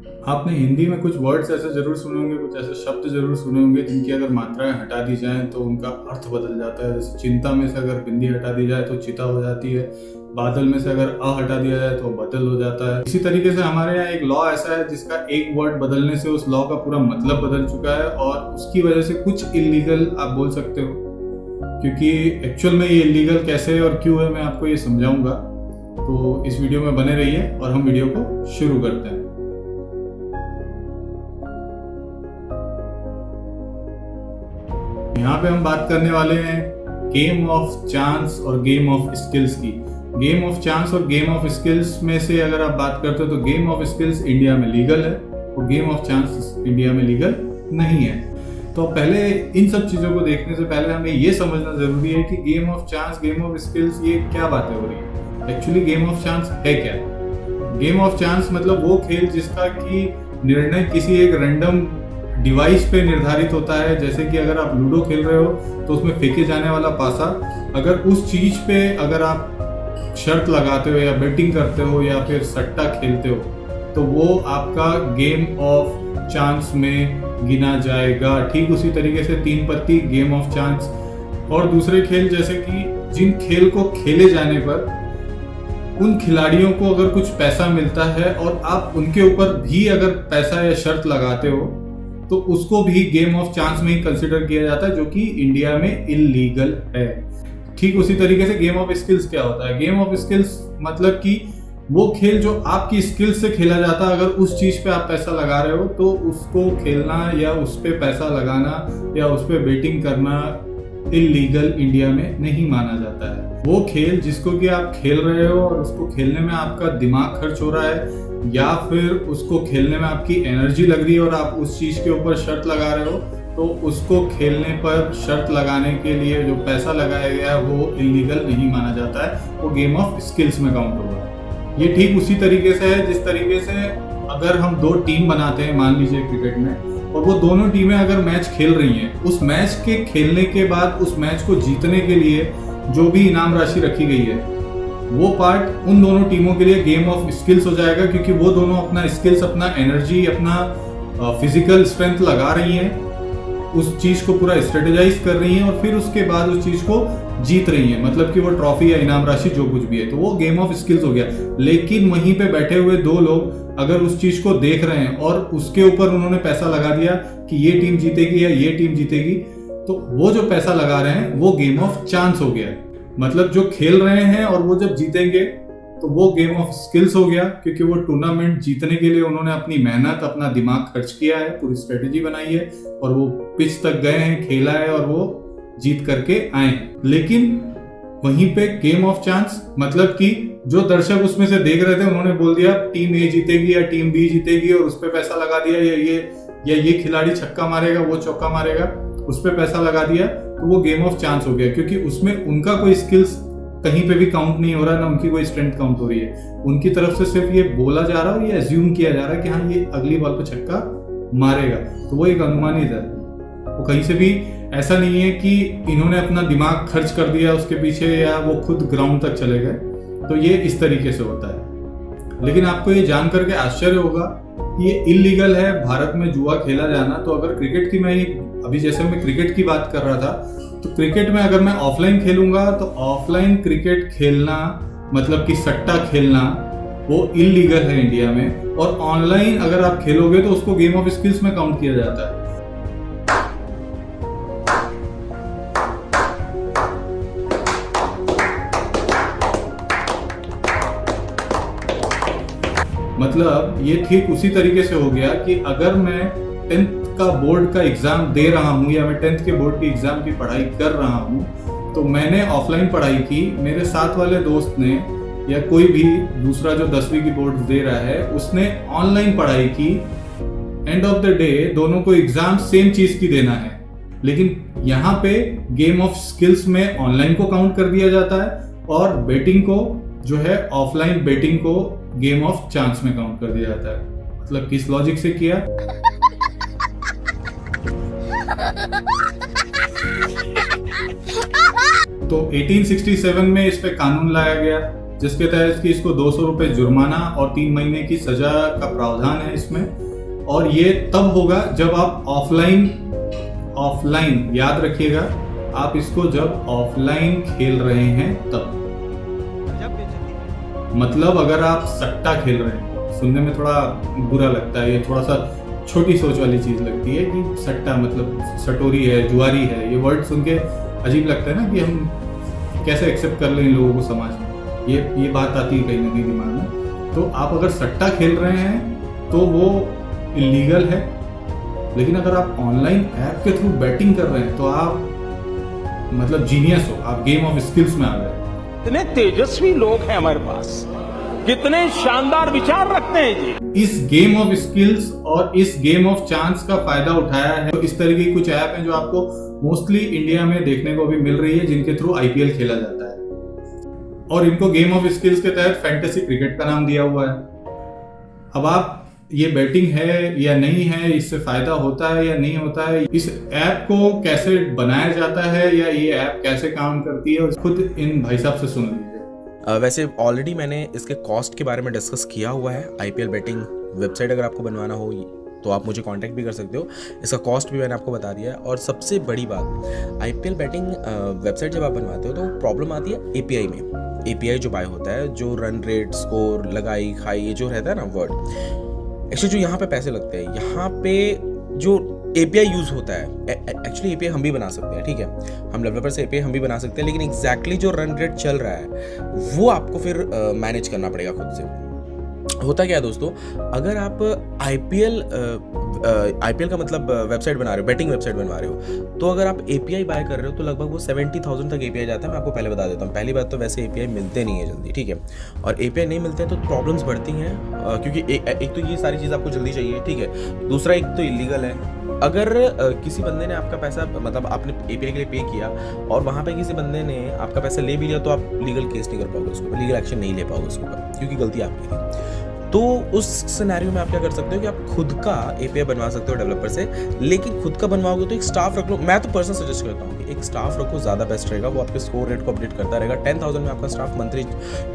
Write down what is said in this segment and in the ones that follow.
आपने हिंदी में कुछ वर्ड्स ऐसे जरूर सुने होंगे, कुछ ऐसे शब्द जरूर सुने होंगे जिनकी अगर मात्राएं हटा दी जाएं तो उनका अर्थ बदल जाता है। जैसे चिंता में से अगर बिंदी हटा दी जाए तो चिता हो जाती है, बादल में से अगर अ हटा दिया जाए तो बदल हो जाता है। इसी तरीके से हमारे यहाँ एक लॉ ऐसा है जिसका एक वर्ड बदलने से उस लॉ का पूरा मतलब बदल चुका है और उसकी वजह से कुछ इलीगल आप बोल सकते हो। क्योंकि एक्चुअल में ये इलीगल कैसे और क्यों है मैं आपको ये समझाऊंगा, तो इस वीडियो में बने रहिए और हम वीडियो को शुरू करते हैं। यहाँ पे हम बात करने वाले हैं गेम ऑफ चांस और गेम ऑफ स्किल्स की। गेम ऑफ चांस और गेम ऑफ स्किल्स में से अगर आप बात करते हो तो गेम ऑफ स्किल्स इंडिया में लीगल है और गेम ऑफ चांस इंडिया में लीगल नहीं है। तो पहले इन सब चीजों को देखने से पहले हमें ये समझना जरूरी है कि game of chance, game of skills ये क्या बातें हो रही है। एक्चुअली गेम ऑफ चांस है क्या? गेम ऑफ चांस मतलब वो खेल जिसका कि निर्णय किसी एक रैंडम डिवाइस पे निर्धारित होता है। जैसे कि अगर आप लूडो खेल रहे हो तो उसमें फेंके जाने वाला पासा, अगर उस चीज पे अगर आप शर्त लगाते हो या बेटिंग करते हो या फिर सट्टा खेलते हो तो वो आपका गेम ऑफ चांस में गिना जाएगा। ठीक उसी तरीके से तीन पत्ती गेम ऑफ चांस। और दूसरे खेल जैसे कि जिन खेल को खेले जाने पर उन खिलाड़ियों को अगर कुछ पैसा मिलता है और आप उनके ऊपर भी अगर पैसा या शर्त लगाते हो तो उसको भी गेम ऑफ चांस में ही कंसिडर किया जाता है, जो कि इंडिया में इलीगल है। ठीक उसी तरीके से गेम ऑफ स्किल्स क्या होता है? गेम ऑफ स्किल्स मतलब कि वो खेल जो आपकी स्किल्स से खेला जाता है। अगर उस चीज पे आप पैसा लगा रहे हो तो उसको खेलना या उस पे पैसा लगाना या उस पे बेटिंग करना इलीगल इंडिया में नहीं माना जाता है। वो खेल जिसको कि आप खेल रहे हो और उसको खेलने में आपका दिमाग खर्च हो रहा है या फिर उसको खेलने में आपकी एनर्जी लग रही है और आप उस चीज के ऊपर शर्त लगा रहे हो, तो उसको खेलने पर शर्त लगाने के लिए जो पैसा लगाया गया है वो इलीगल नहीं माना जाता है, वो गेम ऑफ स्किल्स में काउंट होगा। ये ठीक उसी तरीके से है जिस तरीके से अगर हम दो टीम बनाते हैं, मान लीजिए क्रिकेट में, और वो दोनों टीमें अगर मैच खेल रही हैं, उस मैच के खेलने के बाद उस मैच को जीतने के लिए जो भी इनाम राशि रखी गई है वो पार्ट उन दोनों टीमों के लिए गेम ऑफ स्किल्स हो जाएगा। क्योंकि वो दोनों अपना स्किल्स, अपना एनर्जी, अपना फिजिकल स्ट्रेंथ लगा रही हैं, उस चीज को पूरा स्ट्रेटेजाइज कर रही हैं और फिर उसके बाद उस चीज को जीत रही हैं। मतलब कि वो ट्रॉफी या इनाम राशि जो कुछ भी है, तो वो गेम ऑफ स्किल्स हो गया। लेकिन वहीं पे बैठे हुए दो लोग अगर उस चीज को देख रहे हैं और उसके ऊपर उन्होंने पैसा लगा दिया कि ये टीम जीतेगी या ये टीम जीतेगी, तो वो जो पैसा लगा रहे हैं वो गेम ऑफ चांस हो गया। मतलब जो खेल रहे हैं और वो जब जीतेंगे तो वो गेम ऑफ स्किल्स हो गया, क्योंकि वो टूर्नामेंट जीतने के लिए उन्होंने अपनी मेहनत, अपना दिमाग खर्च किया है, पूरी स्ट्रेटेजी बनाई है और वो पिच तक गए हैं, खेला है और वो जीत करके आए हैं। लेकिन वहीं पे गेम ऑफ चांस मतलब कि जो दर्शक उसमें से देख रहे थे उन्होंने बोल दिया टीम ए जीतेगी या टीम बी जीतेगी और उस पर पैसा लगा दिया, या ये खिलाड़ी छक्का मारेगा, वो चौका मारेगा, उस पर पैसा लगा दिया, तो वो गेम ऑफ चांस हो गया। क्योंकि उसमें उनका कोई स्किल्स कहीं पे भी काउंट नहीं हो रहा, ना उनकी कोई स्ट्रेंथ काउंट हो रही है। उनकी तरफ से सिर्फ ये बोला जा रहा है, ये अज्यूम किया जा रहा है कि हाँ ये अगली बॉल पे छक्का मारेगा, तो वो एक अनुमानित है। वो कहीं से भी ऐसा नहीं है कि इन्होंने अपना दिमाग खर्च कर दिया उसके पीछे या वो खुद ग्राउंड तक चले गए। तो ये इस तरीके से होता है। लेकिन आपको ये जान करके आश्चर्य होगा कि ये इलीगल है भारत में जुआ खेला जाना। तो अगर क्रिकेट की अभी जैसे मैं क्रिकेट की बात कर रहा था, तो क्रिकेट में अगर मैं ऑफलाइन खेलूंगा तो ऑफलाइन क्रिकेट खेलना मतलब कि सट्टा खेलना वो इलीगल है इंडिया में। और ऑनलाइन अगर आप खेलोगे तो उसको गेम ऑफ स्किल्स में काउंट किया जाता है। मतलब ये ठीक उसी तरीके से हो गया कि अगर मैं 10th का बोर्ड का एग्जाम दे रहा हूँ या मैं 10th के बोर्ड की एग्जाम की पढ़ाई कर रहा हूँ, तो मैंने ऑफलाइन पढ़ाई की, मेरे साथ वाले दोस्त ने या कोई भी दूसरा जो 10वीं की बोर्ड दे रहा है उसने ऑनलाइन पढ़ाई की। एंड ऑफ द डे दोनों को एग्जाम सेम चीज की देना है, लेकिन यहाँ पे गेम ऑफ स्किल्स में ऑनलाइन को काउंट कर दिया जाता है और बेटिंग को जो है ऑफलाइन बेटिंग को गेम ऑफ चांस में काउंट कर दिया जाता है। मतलब किस लॉजिक से किया? तो 1867 में इस पे कानून लाया गया जिसके तहत कि इसको 200 रुपये जुर्माना और 3 महीने की सजा का प्रावधान है इसमें। और ये तब होगा जब आप ऑफलाइन याद रखिएगा, आप इसको जब ऑफलाइन खेल रहे हैं तब। मतलब अगर आप सट्टा खेल रहे हैं, सुनने में थोड़ा बुरा लगता है, ये थोड़ा सा छोटी सोच वाली चीज लगती है कि सट्टा मतलब सटोरी है, जुआरी है, ये वर्ड सुन के अजीब लगता है ना कि हम कैसे एक्सेप्ट कर लें इन लोगों को समाज में, ये बात आती है कहीं ना कहीं दिमाग में। तो आप अगर सट्टा खेल रहे हैं तो वो इलीगल है, लेकिन अगर आप ऑनलाइन ऐप के थ्रू बैटिंग कर रहे हैं तो आप मतलब जीनियस हो, आप गेम ऑफ स्किल्स में आ गए। कितने तेजस्वी लोग हैं हमारे पास, कितने शानदार विचार रखते हैं जी। इस गेम ऑफ स्किल्स और इस गेम ऑफ चांस का फायदा उठाया है। तो इस तरह की कुछ ऐप हैं जो आपको मोस्टली इंडिया में देखने को भी मिल रही है, जिनके थ्रू आईपीएल खेला जाता है और इनको गेम ऑफ स्किल्स के तहत फैंटेसी क्रिकेट का नाम दिया हुआ है। अब आप ये बैटिंग है या नहीं है, इससे फायदा होता है या नहीं होता है, इस ऐप को कैसे बनाया जाता है या ये ऐप कैसे काम करती है, खुद इन भाई साहब से सुन लीजिए। वैसे ऑलरेडी मैंने इसके कॉस्ट के बारे में डिस्कस किया हुआ है। आईपीएल बैटिंग वेबसाइट अगर आपको बनवाना हो तो आप मुझे कांटेक्ट भी कर सकते हो, इसका कॉस्ट भी मैंने आपको बता दिया है। और सबसे बड़ी बात, आईपीएल बैटिंग वेबसाइट जब आप बनवाते हो तो प्रॉब्लम आती है एपीआई में। एपीआई जो बाय होता है, जो रन रेट, स्कोर, लगाई, खाई, ये जो रहता है ना वर्ड, एक्चुअली जो यहाँ पे पैसे लगते हैं, यहाँ पे जो एपीआई यूज होता है, एक्चुअली एपीआई हम भी बना सकते हैं, ठीक है, हम डेवलपर से एपीआई हम भी बना सकते हैं, लेकिन एग्जैक्टली जो रन रेट चल रहा है वो आपको फिर मैनेज करना पड़ेगा खुद से। होता क्या है दोस्तों, अगर आप आईपीएल का मतलब वेबसाइट बना रहे हो, बैटिंग वेबसाइट बनवा रहे हो, तो अगर आप एपीआई बाय कर रहे हो तो लगभग वो 70,000 तक एपीआई जाता है। मैं आपको पहले बता देता हूँ, पहली बात तो वैसे एपीआई मिलते नहीं है जल्दी, ठीक है, और एपीआई नहीं मिलते हैं तो प्रॉब्लम्स बढ़ती हैं, क्योंकि एक तो ये सारी चीज़ आपको जल्दी चाहिए, ठीक है, दूसरा एक तो इलीगल है। अगर किसी बंदे ने आपका पैसा, मतलब आपने एपीआई के लिए पे किया और वहाँ पे किसी बंदे ने आपका पैसा ले भी लिया, तो आप लीगल केस नहीं कर पाओगे उसके ऊपर, लीगल एक्शन नहीं ले पाओगे उसके ऊपर, क्योंकि गलती आपकी थी। तो उस सिनेरियो में आप क्या कर सकते हो कि आप खुद का एपीआई बनवा सकते हो डेवलपर से, लेकिन खुद का बनवाओगे तो एक स्टाफ रख लो। मैं तो पर्सनल सजेस्ट करता हूँ कि एक स्टाफ रखो, ज़्यादा बेस्ट रहेगा, वो आपके स्कोर रेट को अपडेट करता रहेगा। 10,000 में आपका स्टाफ मंथली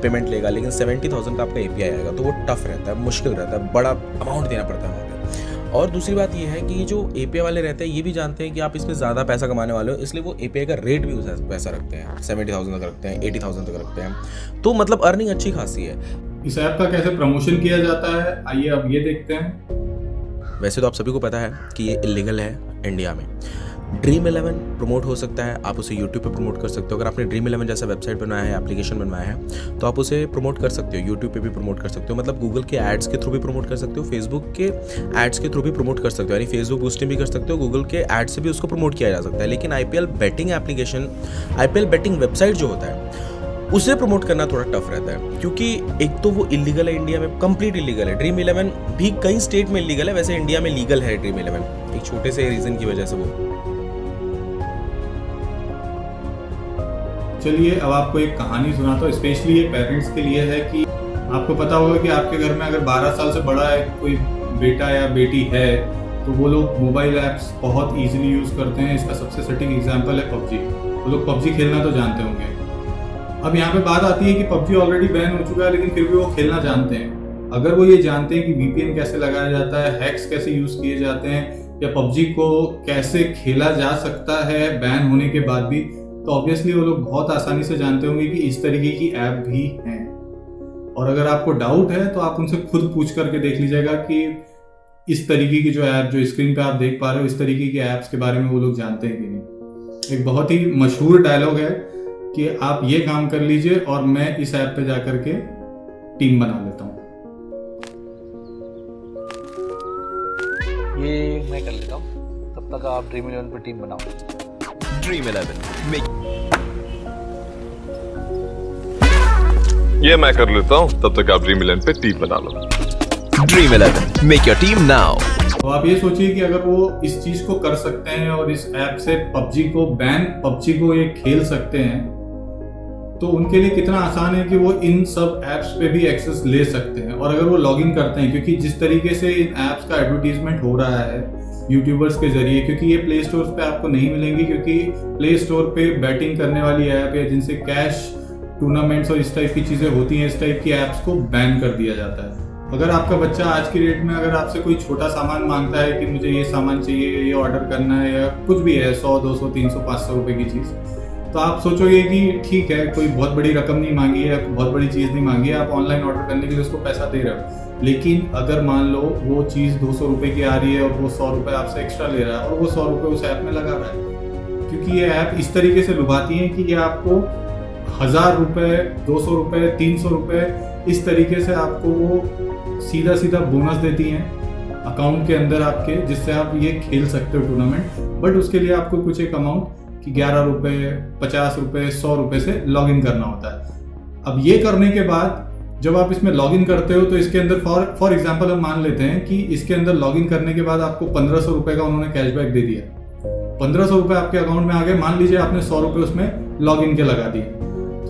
पेमेंट लेगा, लेकिन 70,000 का आपका एपीआई आएगा, तो वो टफ रहता है, मुश्किल रहता है, बड़ा अमाउंट देना पड़ता है वहाँ पे। और दूसरी बात ये है कि जो एपीआई वाले रहते हैं ये भी जानते हैं कि आप इसमें ज़्यादा पैसा कमाने वाले हो, इसलिए वो एपीआई का रेट भी वैसा रखते हैं, 70,000 तक रखते हैं, 80,000 तक रखते हैं, तो मतलब अर्निंग अच्छी खासी है। इस ऐप का कैसे प्रमोशन किया जाता है, आइए अब ये देखते हैं। वैसे तो आप सभी को पता है कि ये इलीगल है इंडिया में। ड्रीम 11 प्रमोट हो सकता है, आप उसे यूट्यूब पे प्रमोट कर सकते हो। अगर आपने ड्रीम 11 जैसा वेबसाइट बनाया है, एप्लीकेशन बनवाया है, तो आप उसे प्रमोट कर सकते हो, यूट्यूब पे भी प्रमोट कर सकते हो, मतलब गूगल के एड्स के थ्रू भी प्रमोट कर सकते हो, फेसबुक के एड्स के थ्रू भी प्रमोट कर सकते हो, यानी फेसबुक बूस्टिंग भी कर सकते हो, गूगल के एड से भी उसको प्रमोट किया जा सकता है। लेकिन IPL batting application, IPL batting website जो होता है उसे प्रमोट करना थोड़ा टफ रहता है, क्योंकि एक तो वो इलीगल है, इंडिया में कंप्लीट इलीगल है। ड्रीम 11 भी कई स्टेट में इलीगल है, वैसे इंडिया में लीगल है ड्रीम 11, एक छोटे से रीजन की वजह से वो। चलिए अब आपको एक कहानी सुनाता हूँ, स्पेशली ये पेरेंट्स के लिए है कि आपको पता होगा कि आपके घर में अगर 12 साल से बड़ा है कोई बेटा या बेटी है, तो वो लोग मोबाइल ऐप्स बहुत ईजिली यूज़ करते हैं। इसका सबसे सटीक एग्जाम्पल है पबजी। वो लोग पबजी खेलना तो जानते होंगे। अब यहाँ पे बात आती है कि पबजी ऑलरेडी बैन हो चुका है, लेकिन फिर भी वो खेलना जानते हैं। अगर वो ये जानते हैं कि वीपीएन कैसे लगाया जाता है, हैक्स कैसे यूज़ किए जाते हैं, या पबजी को कैसे खेला जा सकता है बैन होने के बाद भी, तो ऑब्वियसली वो लोग बहुत आसानी से जानते होंगे कि इस तरीके की ऐप भी हैं। और अगर आपको डाउट है तो आप उनसे खुद पूछ करके देख लीजिएगा कि इस तरीके की जो ऐप, जो स्क्रीन पे आप देख पा रहे हो, इस तरीके की ऐप्स के बारे में वो लोग जानते हैं कि नहीं। एक बहुत ही मशहूर डायलॉग है कि आप ये काम कर लीजिए और मैं इस ऐप पे जाकर के टीम बना लेता हूँ। ये मैं कर लेता हूँ, तब तक आप ड्रीम 11 पे टीम बनाओ। Dream 11 ये मैं कर लेता हूँ, तब तक आप ड्रीम 11 पे टीम बना लो। Dream 11 make your team now. तो आप ये सोचिए कि अगर वो इस चीज को कर सकते हैं और इस ऐप से पबजी को ये खेल सकते हैं, तो उनके लिए कितना आसान है कि वो इन सब ऐप्स पे भी एक्सेस ले सकते हैं। और अगर वो लॉगिन करते हैं, क्योंकि जिस तरीके से इन ऐप्स का एडवर्टीजमेंट हो रहा है यूट्यूबर्स के जरिए, क्योंकि ये प्ले स्टोर पे आपको नहीं मिलेंगी, क्योंकि प्ले स्टोर पे बैटिंग करने वाली ऐप है जिनसे कैश टूर्नामेंट्स और इस टाइप की चीज़ें होती हैं, इस टाइप की ऐप्स को बैन कर दिया जाता है। अगर आपका बच्चा आज की डेट में अगर आपसे कोई छोटा सामान मांगता है कि मुझे ये सामान चाहिए, ये ऑर्डर करना है, या कुछ भी है 100, 200, 300, 500 रुपए की चीज़, तो आप सोचोगे कि ठीक है, कोई बहुत बड़ी रकम नहीं मांगी है, बहुत बड़ी चीज़ नहीं मांगी है, आप ऑनलाइन ऑर्डर करने के लिए उसको पैसा दे रहे हो। लेकिन अगर मान लो वो चीज़ 200 रुपये की आ रही है और वो 100 रुपये आपसे एक्स्ट्रा ले रहा है और वो 100 रुपये उस ऐप में लगा रहा है, क्योंकि ये ऐप इस तरीके से लुभाती है कि ये आपको 1000 रुपये, 200 रुपये, 300 रुपये इस तरीके से आपको वो सीधा सीधा बोनस देती हैं अकाउंट के अंदर आपके, जिससे आप ये खेल सकते हो टूर्नामेंट। बट उसके लिए आपको कुछ एक अमाउंट कि 11 रुपये, 50 रुपये, 100 रुपये से लॉग इन करना होता है। अब ये करने के बाद जब आप इसमें लॉग इन करते हो तो इसके अंदर फॉर एग्जाम्पल हम मान लेते हैं कि इसके अंदर लॉग इन करने के बाद आपको 1500 रुपये का उन्होंने कैशबैक दे दिया। 1500 रुपये आपके अकाउंट में आ गए। मान लीजिए आपने 100 रुपये उसमें लॉग इन के लगा दिए,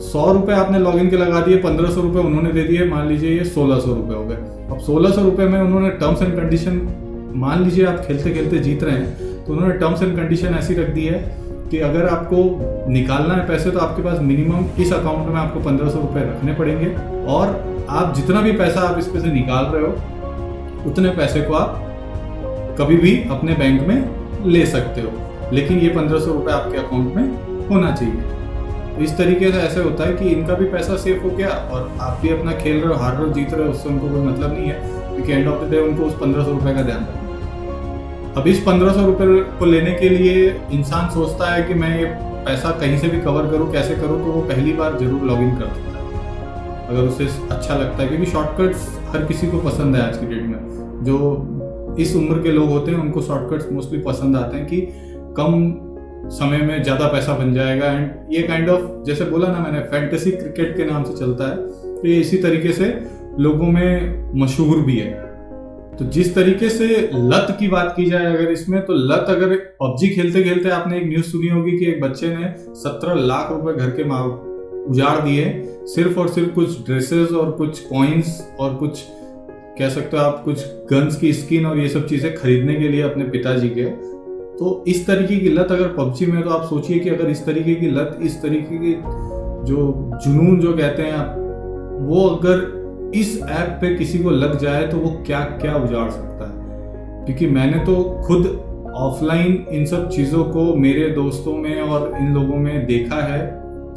100 रुपये आपने लॉग इन के लगा दिए, 1500 रुपये उन्होंने दे दिए, मान लीजिए ये 1600 रुपये हो गए। अब 1600 रुपये में उन्होंने टर्म्स एंड कंडीशन, मान लीजिए आप खेलते खेलते जीत रहे हैं तो उन्होंने टर्म्स एंड कंडीशन ऐसी रख दी है कि अगर आपको निकालना है पैसे तो आपके पास मिनिमम इस अकाउंट में आपको 1500 रुपये रखने पड़ेंगे, और आप जितना भी पैसा आप इस पे से निकाल रहे हो उतने पैसे को आप कभी भी अपने बैंक में ले सकते हो, लेकिन ये 1500 रुपये आपके अकाउंट में होना चाहिए। इस तरीके से ऐसे होता है कि इनका भी पैसा सेफ हो गया और आप भी अपना खेल रहे हो, हार रहे हो, जीत रहे हो, उससे उनको कोई मतलब नहीं है, क्योंकि एंड ऑफ द डे उनको उस 1500 रुपये का ध्यान रखना। अब इस 1500 रुपये को लेने के लिए इंसान सोचता है कि मैं ये पैसा कहीं से भी कवर करूँ, कैसे करूँ, तो वो पहली बार जरूर लॉग इन कर सकता है अगर उसे अच्छा लगता है, क्योंकि शॉर्टकट्स हर किसी को पसंद है आज की डेट में। जो इस उम्र के लोग होते हैं उनको शॉर्टकट्स मोस्टली पसंद आते हैं कि कम समय में ज़्यादा पैसा बन जाएगा। एंड ये काइंड ऑफ, जैसे बोला ना मैंने, फैंटेसी क्रिकेट के नाम से चलता है, तो ये इसी तरीके से लोगों में मशहूर भी है। तो जिस तरीके से लत की बात की जाए अगर इसमें, तो लत, अगर पबजी खेलते खेलते आपने एक न्यूज़ सुनी होगी कि एक बच्चे ने 17 लाख रुपए घर के उजाड़ दिए सिर्फ और सिर्फ कुछ ड्रेसेस और कुछ कॉइन्स और कुछ कह सकते हो आप कुछ गन्स की स्किन और ये सब चीज़ें खरीदने के लिए अपने पिताजी के। तो इस तरीके की लत अगर पबजी में, तो आप सोचिए कि अगर इस तरीके की लत, इस तरीके की जो जुनून जो कहते हैं आप, वो अगर इस ऐप पे किसी को लग जाए तो वो क्या क्या उजाड़ सकता है। क्योंकि मैंने तो खुद ऑफलाइन इन सब चीज़ों को मेरे दोस्तों में और इन लोगों में देखा है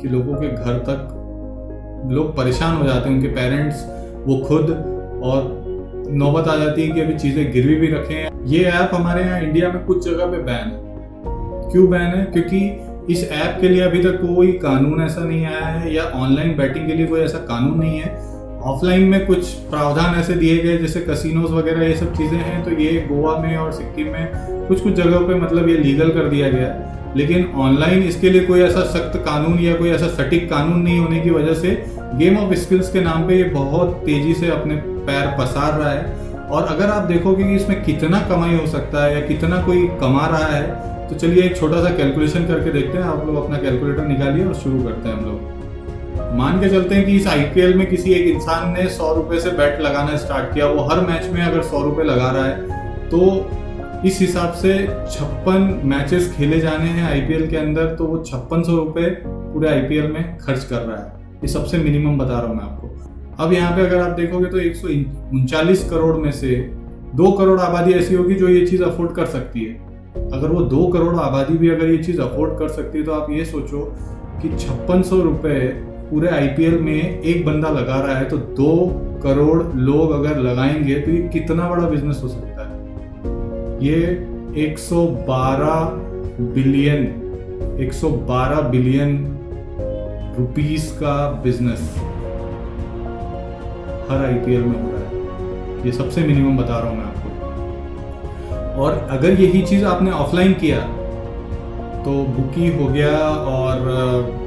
कि लोगों के घर तक लोग परेशान हो जाते हैं, उनके पेरेंट्स, वो खुद, और नौबत आ जाती है कि अभी चीज़ें गिरवी भी रखें। ये ऐप हमारे यहाँ इंडिया में कुछ जगह पे बैन है। क्यों बैन है? क्योंकि इस ऐप के लिए अभी तक कोई कानून ऐसा नहीं आया है, या ऑनलाइन बैटिंग के लिए कोई ऐसा कानून नहीं है। ऑफलाइन में कुछ प्रावधान ऐसे दिए गए, जैसे कसिनोज वगैरह ये सब चीज़ें हैं, तो ये गोवा में और सिक्किम में कुछ कुछ जगहों पे मतलब ये लीगल कर दिया गया है। लेकिन ऑनलाइन इसके लिए कोई ऐसा सख्त कानून या कोई ऐसा सटीक कानून नहीं होने की वजह से गेम ऑफ स्किल्स के नाम पे ये बहुत तेजी से अपने पैर पसार रहा है। और अगर आप देखोगे कि इसमें कितना कमाई हो सकता है या कितना कोई कमा रहा है, तो चलिए एक छोटा सा कैलकुलेशन करके देखते हैं। आप लोग अपना कैलकुलेटर निकालिए और शुरू करते हैं हम लोग। मान के चलते हैं कि इस IPL में किसी एक इंसान ने 100 रुपये से बैट लगाना स्टार्ट किया। वो हर मैच में अगर 100 रुपये लगा रहा है, तो इस हिसाब से 56 मैचेस खेले जाने हैं IPL के अंदर, तो वो 5600 रुपये पूरे IPL में खर्च कर रहा है। ये सबसे मिनिमम बता रहा हूँ मैं आपको। अब यहाँ पे अगर आप देखोगे तो 139 करोड़ में से 2 करोड़ आबादी ऐसी होगी जो ये चीज़ अफोर्ड कर सकती है। अगर वो 2 करोड़ आबादी भी अगर ये चीज़ अफोर्ड कर सकती है, तो आप ये सोचो कि 5600 रुपये पूरे IPL में एक बंदा लगा रहा है, तो 2 करोड़ लोग अगर लगाएंगे तो ये कितना बड़ा बिजनेस हो सकता है। ये 112 बिलियन रुपीस का बिजनेस हर IPL में हो रहा है। ये सबसे मिनिमम बता रहा हूं मैं आपको। और अगर यही चीज आपने ऑफलाइन किया तो बुकी हो गया, और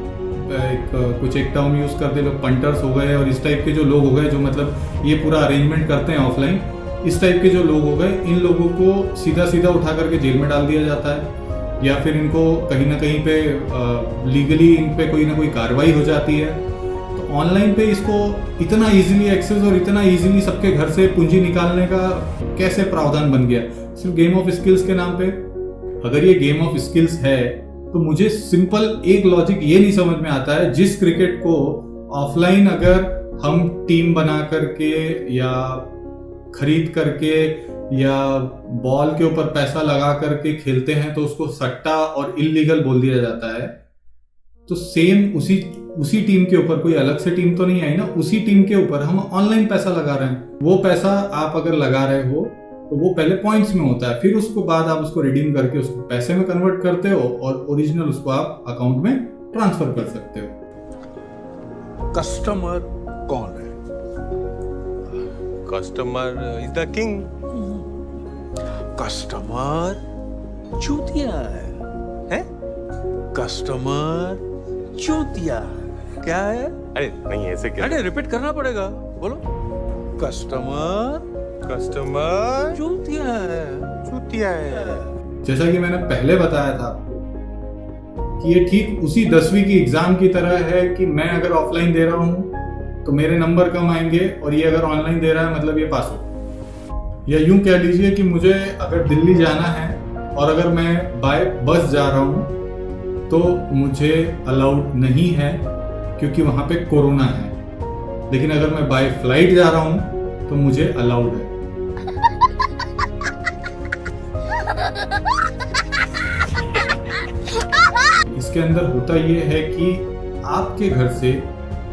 कुछ एक टर्म यूज करते लोग पंटर्स हो गए, और इस टाइप के जो लोग हो गए जो मतलब ये पूरा अरेंजमेंट करते हैं ऑफलाइन, इस टाइप के जो लोग हो गए, इन लोगों को सीधा सीधा उठा करके जेल में डाल दिया जाता है, या फिर इनको कहीं ना कहीं पे लीगली इन पे कोई ना कोई कार्रवाई हो जाती है। तो ऑनलाइन पे इसको इतना इजीली एक्सेस और इतना इजीली सबके घर से पूंजी निकालने का कैसे प्रावधान बन गया सिर्फ गेम ऑफ स्किल्स के नाम पे। अगर ये गेम ऑफ स्किल्स है तो मुझे सिंपल एक लॉजिक ये नहीं समझ में आता है, जिस क्रिकेट को ऑफलाइन अगर हम टीम बना करके या खरीद करके या बॉल के ऊपर पैसा लगा करके खेलते हैं तो उसको सट्टा और इल्लीगल बोल दिया जाता है। तो सेम उसी टीम के ऊपर, कोई अलग से टीम तो नहीं आई ना, उसी टीम के ऊपर हम ऑनलाइन पैसा लगा रहे हैं। वो पैसा आप अगर लगा रहे हो तो वो पहले पॉइंट्स में होता है, फिर उसको बाद आप उसको रिडीम करके उसको पैसे में कन्वर्ट करते हो और ओरिजिनल उसको आप अकाउंट में ट्रांसफर कर सकते हो। कस्टमर कौन है? Customer is the king. Customer चूतिया है? कस्टमर चूतिया क्या है? अरे नहीं ऐसे क्या? अरे रिपीट करना पड़ेगा, बोलो। कस्टमर चूतिया है। जैसा कि मैंने पहले बताया था कि ये ठीक उसी 10वीं की एग्जाम की तरह है कि मैं अगर ऑफलाइन दे रहा हूं तो मेरे नंबर कम आएंगे और ये अगर ऑनलाइन दे रहा है मतलब ये पास हो। या यूं कह लीजिए कि मुझे अगर दिल्ली जाना है और अगर मैं बाय बस जा रहा हूं तो मुझे अलाउड नहीं है क्योंकि वहां पे कोरोना है, लेकिन अगर मैं बाय फ्लाइट जा रहा हूं तो मुझे अलाउड है। इसके अंदर होता यह है कि आपके घर से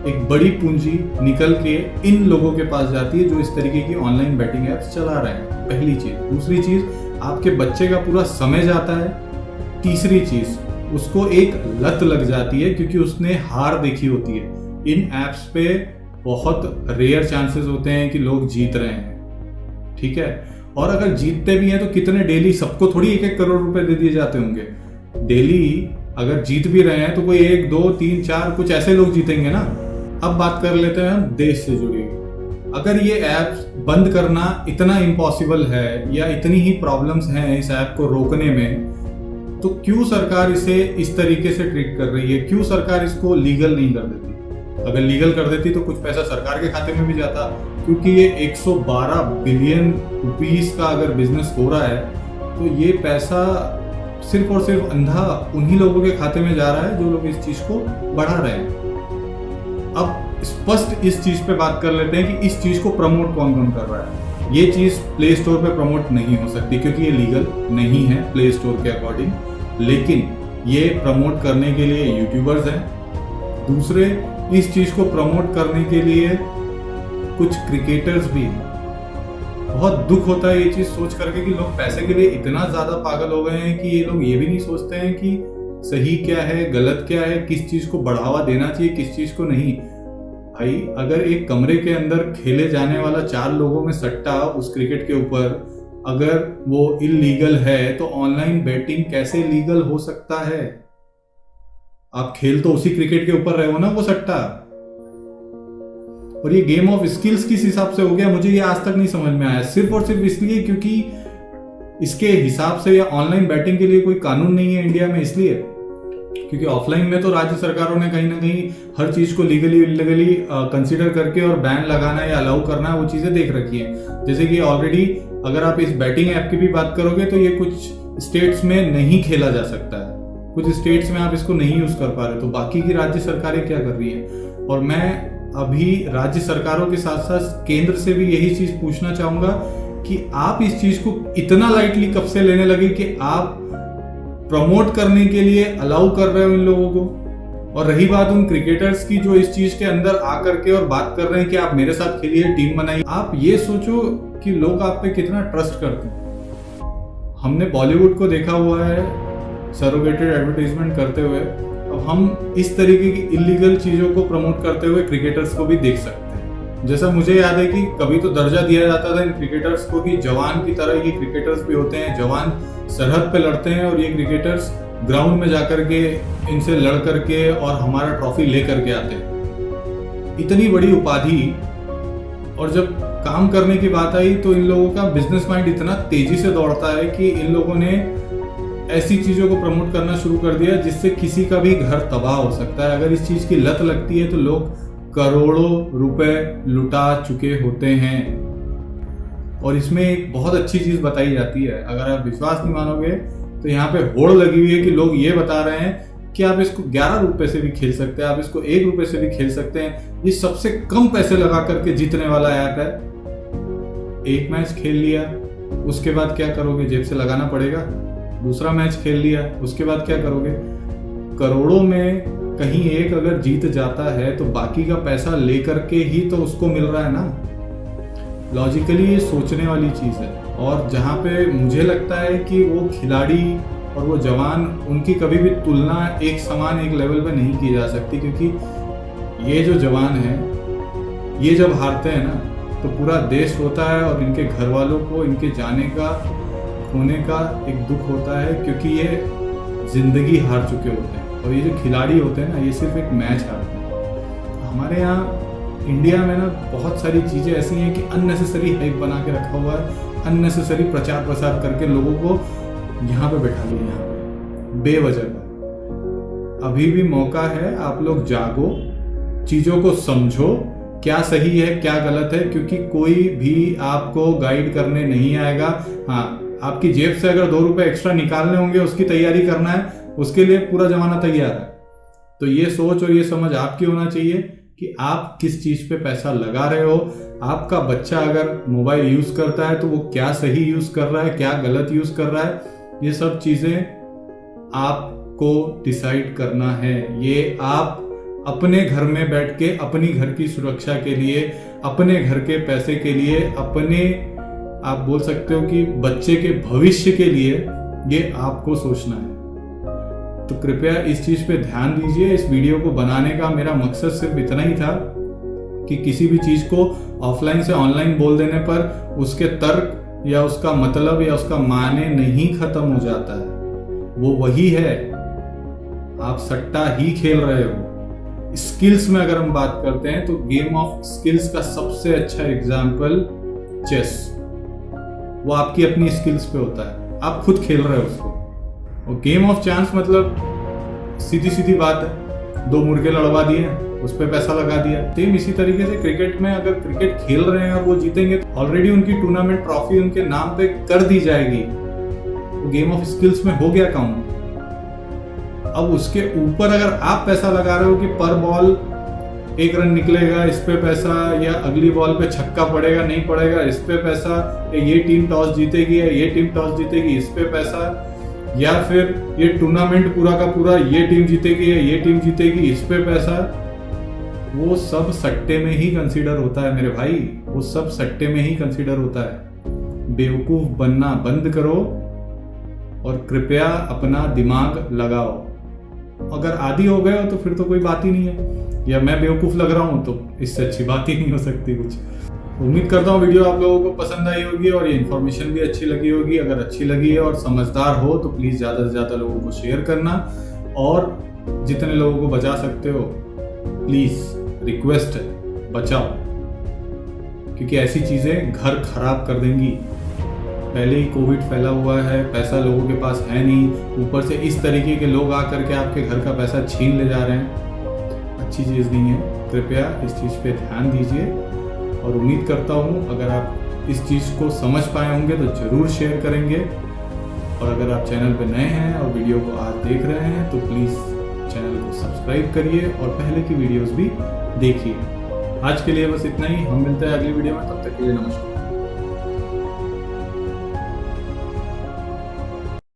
एक बड़ी पूंजी निकल के इन लोगों के पास जाती है जो इस तरीके की ऑनलाइन बैटिंग एप्स चला रहे हैं, पहली चीज। दूसरी चीज, आपके बच्चे का पूरा समय जाता है। तीसरी चीज, उसको एक लत लग जाती है क्योंकि उसने हार देखी होती है। इन एप्स पे बहुत रेयर चांसेस होते हैं कि लोग जीत रहे हैं, ठीक है। और अगर जीतते भी हैं तो कितने डेली, सबको थोड़ी 1-1 करोड़ रुपए दे दिए जाते होंगे। डेली अगर जीत भी रहे हैं तो कोई 1, 2, 3, 4 कुछ ऐसे लोग जीतेंगे ना। अब बात कर लेते हैं हम देश से जुड़ी। अगर ये ऐप्स बंद करना इतना इम्पॉसिबल है या इतनी ही प्रॉब्लम्स हैं इस ऐप को रोकने में, तो क्यों सरकार इसे इस तरीके से ट्रीट कर रही है? क्यों सरकार इसको लीगल नहीं कर देती? अगर लीगल कर देती तो कुछ पैसा सरकार के खाते में भी जाता, क्योंकि ये 112 बिलियन रुपीस का अगर बिजनेस हो रहा है तो ये पैसा सिर्फ और सिर्फ अंधा उन्हीं लोगों के खाते में जा रहा है जो लोग इस चीज को बढ़ा रहे हैं। अब स्पष्ट इस चीज पे बात कर लेते हैं कि इस चीज को प्रमोट कौन कौन कर रहा है। ये चीज प्ले स्टोर पे प्रमोट नहीं हो सकती क्योंकि ये लीगल नहीं है प्ले स्टोर के अकॉर्डिंग, लेकिन ये प्रमोट करने के लिए यूट्यूबर्स हैं। दूसरे, इस चीज को प्रमोट करने के लिए कुछ क्रिकेटर्स भी हैं। बहुत दुख होता है ये चीज सोच करके कि लोग पैसे के लिए इतना ज्यादा पागल हो गए हैं कि ये लोग ये भी नहीं सोचते हैं कि सही क्या है, गलत क्या है, किस चीज को बढ़ावा देना चाहिए, किस चीज को नहीं। भाई, अगर एक कमरे के अंदर खेले जाने वाला 4 लोगों में सट्टा उस क्रिकेट के ऊपर अगर वो इल्लीगल है तो ऑनलाइन बैटिंग कैसे लीगल हो सकता है? आप खेल तो उसी क्रिकेट के ऊपर रहे हो ना वो सट्टा। और ये गेम ऑफ स्किल्स किस हिसाब से हो गया, मुझे ये आज तक नहीं समझ में आया। सिर्फ और सिर्फ इसलिए क्योंकि इसके हिसाब से या ऑनलाइन बैटिंग के लिए कोई कानून नहीं है इंडिया में, इसलिए क्योंकि ऑफलाइन में तो राज्य सरकारों ने कहीं ना कहीं हर चीज को लीगली इलीगली कंसीडर करके और बैन लगाना या अलाउ करना वो चीजें देख रखी हैं। जैसे कि ऑलरेडी अगर आप इस बैटिंग ऐप की भी बात करोगे तो ये कुछ स्टेट्स में नहीं खेला जा सकता है, कुछ स्टेट्स में आप इसको नहीं यूज कर पा रहे, तो बाकी की राज्य सरकारें क्या कर रही है। और मैं अभी राज्य सरकारों के साथ साथ केंद्र से भी यही चीज पूछना चाहूंगा कि आप इस चीज को इतना लाइटली कब से लेने लगे कि आप प्रमोट करने के लिए अलाउ कर रहे हो इन लोगों को। और रही बात उन क्रिकेटर्स की जो इस चीज के अंदर आकर के और बात कर रहे हैं कि आप मेरे साथ खेलिए, टीम बनाइए, आप ये सोचो कि लोग आप पे कितना ट्रस्ट करते हैं। हमने बॉलीवुड को देखा हुआ है सरोगेटेड एडवर्टाइजमेंट करते हुए, अब हम इस तरीके की इलीगल चीजों को प्रमोट करते हुए क्रिकेटर्स को भी देख सकते हैं। जैसा मुझे याद है कि कभी तो दर्जा दिया जाता था इन क्रिकेटर्स को कि जवान की तरह ये क्रिकेटर्स भी होते हैं, जवान सरहद पे लड़ते हैं और ये क्रिकेटर्स ग्राउंड में जाकर के इनसे लड़ करके और हमारा ट्रॉफी ले करके आते हैं। इतनी बड़ी उपाधि, और जब काम करने की बात आई तो इन लोगों का बिजनेस माइंड इतना तेजी से दौड़ता है कि इन लोगों ने ऐसी चीजों को प्रमोट करना शुरू कर दिया जिससे किसी का भी घर तबाह हो सकता है। अगर इस चीज की लत लगती है तो लोग करोड़ों रुपए लुटा चुके होते हैं। और इसमें एक बहुत अच्छी चीज बताई जाती है, अगर आप विश्वास नहीं मानोगे तो यहाँ पे होड़ लगी हुई है कि लोग ये बता रहे हैं कि आप इसको 11 रुपए से भी खेल सकते हैं, आप इसको 1 रुपए से भी खेल सकते हैं। ये सबसे कम पैसे लगा करके जीतने वाला ऐप है। एक मैच खेल लिया, उसके बाद क्या करोगे? जेब से लगाना पड़ेगा। दूसरा मैच खेल लिया, उसके बाद क्या करोगे? करोड़ों में कहीं एक अगर जीत जाता है तो बाकी का पैसा लेकर के ही तो उसको मिल रहा है ना। लॉजिकली ये सोचने वाली चीज है। और जहाँ पे मुझे लगता है कि वो खिलाड़ी और वो जवान, उनकी कभी भी तुलना एक समान एक लेवल पे नहीं की जा सकती, क्योंकि ये जो जवान हैं ये जब हारते हैं ना तो पूरा देश होता है और इनके घर वालों को इनके जाने का, खोने का एक दुख होता है, क्योंकि ये जिंदगी हार चुके होते हैं। और ये जो खिलाड़ी होते हैं ना, ये सिर्फ एक मैच हारते हैं। हमारे यहाँ इंडिया में ना बहुत सारी चीज़ें ऐसी हैं कि अननेसेसरी हाइप बना के रखा हुआ है, अननेसेसरी प्रचार प्रसार करके लोगों को यहाँ पे बैठा लिया, यहाँ पे बेवजह का। अभी भी मौका है, आप लोग जागो, चीज़ों को समझो, क्या सही है क्या गलत है, क्योंकि कोई भी आपको गाइड करने नहीं आएगा। हाँ, आपकी जेब से अगर 2 रुपए एक्स्ट्रा निकालने होंगे, उसकी तैयारी करना है, उसके लिए पूरा जमाना तैयार है। तो ये सोच और ये समझ आपकी होना चाहिए कि आप किस चीज पे पैसा लगा रहे हो। आपका बच्चा अगर मोबाइल यूज करता है तो वो क्या सही यूज कर रहा है, क्या गलत यूज कर रहा है, ये सब चीजें आपको डिसाइड करना है। ये आप अपने घर में बैठ के अपनी घर की सुरक्षा के लिए, अपने घर के पैसे के लिए, अपने आप बोल सकते हो कि बच्चे के भविष्य के लिए ये आपको सोचना है। तो कृपया इस चीज पे ध्यान दीजिए। इस वीडियो को बनाने का मेरा मकसद सिर्फ इतना ही था कि किसी भी चीज को ऑफलाइन से ऑनलाइन बोल देने पर उसके तर्क या उसका मतलब या उसका माने नहीं खत्म हो जाता है। वो वही है, आप सट्टा ही खेल रहे हो। स्किल्स में अगर हम बात करते हैं तो गेम ऑफ स्किल्स का सबसे अच्छा एग्जाम्पल चेस। वो आपकी अपनी स्किल्स पे होता है, आप खुद खेल रहे हो उसको। और गेम ऑफ चांस मतलब सीधी सीधी बात है, 2 मुर्गे लड़वा दिए, उस पर पैसा लगा दिया। सेम इसी तरीके से क्रिकेट में अगर क्रिकेट खेल रहे हैं और वो जीतेंगे तो ऑलरेडी उनकी टूर्नामेंट ट्रॉफी उनके नाम पे कर दी जाएगी। तो गेम ऑफ स्किल्स में हो गया काउंट। अब उसके ऊपर अगर आप पैसा लगा रहे हो कि पर बॉल 1 रन निकलेगा, इस पे पैसा, या अगली बॉल पे छक्का पड़ेगा नहीं पड़ेगा, इस पे पैसा, या ये टीम टॉस जीतेगी या ये टीम टॉस जीतेगी, इस पे पैसा, या फिर ये टूर्नामेंट पूरा का पूरा ये टीम जीतेगी या ये टीम जीतेगी, इस पे पैसा, वो सब सट्टे में ही कंसीडर होता है मेरे भाई। वो सब सट्टे में ही कंसीडर होता है। बेवकूफ बनना बंद करो और कृपया अपना दिमाग लगाओ। अगर आदी हो गए हो तो फिर तो कोई बात ही नहीं है, या मैं बेवकूफ लग रहा हूं तो इससे अच्छी बात ही नहीं हो सकती कुछ। उम्मीद करता हूँ वीडियो आप लोगों को पसंद आई होगी और ये इन्फॉर्मेशन भी अच्छी लगी होगी। अगर अच्छी लगी है और समझदार हो तो प्लीज़ ज़्यादा से ज़्यादा लोगों को शेयर करना, और जितने लोगों को बचा सकते हो प्लीज़ रिक्वेस्ट है बचाओ, क्योंकि ऐसी चीज़ें घर खराब कर देंगी। पहले ही कोविड फैला हुआ है, पैसा लोगों के पास है नहीं, ऊपर से इस तरीके के लोग आकर के आपके घर का पैसा छीन ले जा रहे हैं। अच्छी चीज़ नहीं है। कृपया इस चीज़ पे ध्यान दीजिए और उम्मीद करता हूँ अगर आप इस चीज़ को समझ पाए होंगे तो ज़रूर शेयर करेंगे। और अगर आप चैनल पे नए हैं और वीडियो को आज देख रहे हैं तो प्लीज़ चैनल को सब्सक्राइब करिए और पहले की वीडियोस भी देखिए। आज के लिए बस इतना ही, हम मिलते हैं अगली वीडियो में, तब तक के लिए नमस्कार।